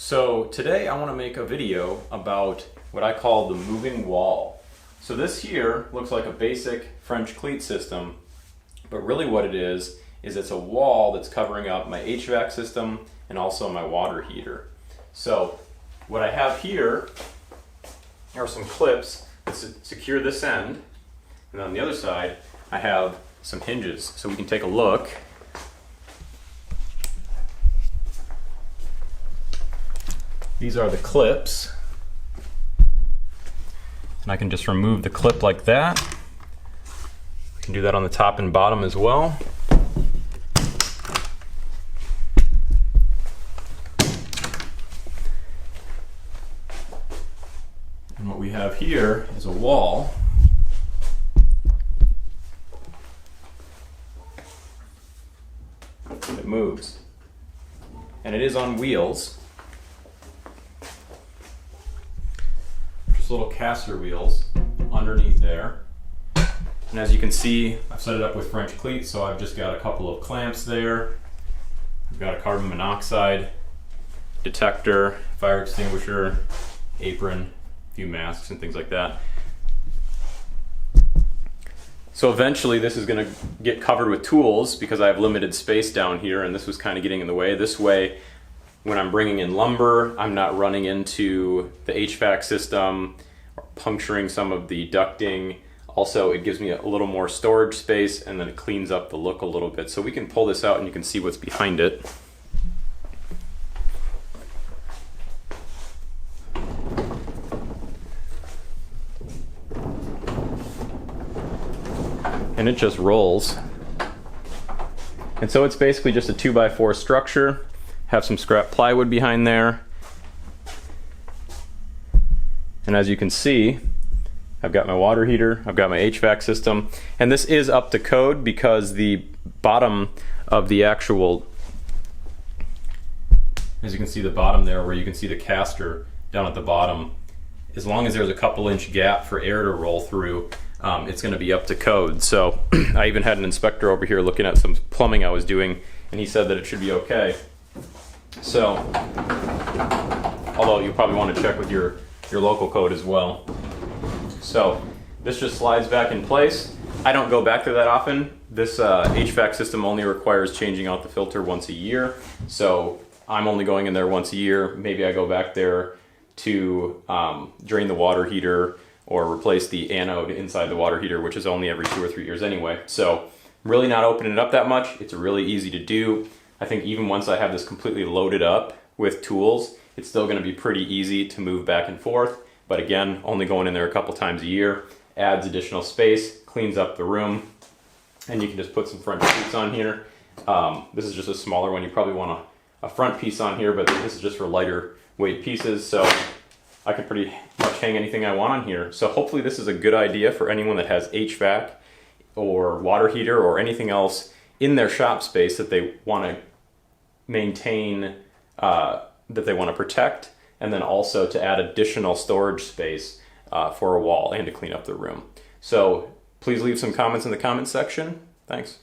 So today I want to make a video about what I call the moving wall. So this here looks like a basic French cleat system, but really what it is it's a wall that's covering up my HVAC system and also my water heater. So what I have here are some clips that secure this end, and on the other side I have some hinges. So we can take a look. These are the clips, and I can just remove the clip like that. I can do that on the top and bottom as well. And what we have here is a wall that moves, and it is on wheels. Little caster wheels underneath there, and as you can see, I've set it up with French cleats, so I've just got a couple of clamps there. I've got a carbon monoxide detector, fire extinguisher, apron, a few masks and things like that. So eventually this is going to get covered with tools because I have limited space down here, and this was kind of getting in the way. This way, when I'm bringing in lumber, I'm not running into the HVAC system or puncturing some of the ducting. Also, it gives me a little more storage space, and then it cleans up the look a little bit. So we can pull this out and you can see what's behind it. And it just rolls. And so it's basically just a 2x4 structure. Have some scrap plywood behind there, and as you can see, I've got my water heater, I've got my HVAC system, and this is up to code because the bottom of the actual, as you can see, the bottom there where you can see the caster down at the bottom, as long as there's a couple inch gap for air to roll through, it's going to be up to code. So I even had an inspector over here looking at some plumbing I was doing, and he said that it should be okay. So, although you probably want to check with your local code as well. So, this just slides back in place. I don't go back there that often. This HVAC system only requires changing out the filter once a year. So, I'm only going in there once a year. Maybe I go back there to drain the water heater or replace the anode inside the water heater, which is only every 2 or 3 years anyway. So, really not opening it up that much. It's really easy to do. I think even once I have this completely loaded up with tools, it's still going to be pretty easy to move back and forth. But again, only going in there a couple times a year adds additional space, cleans up the room, and you can just put some front seats on here. This is just a smaller one. You probably want a front piece on here, but this is just for lighter weight pieces, so I can pretty much hang anything I want on here. So hopefully this is a good idea for anyone that has HVAC or water heater or anything else in their shop space that they want to maintain, that they want to protect, and then also to add additional storage space for a wall and to clean up the room. So please leave some comments in the comments section. Thanks.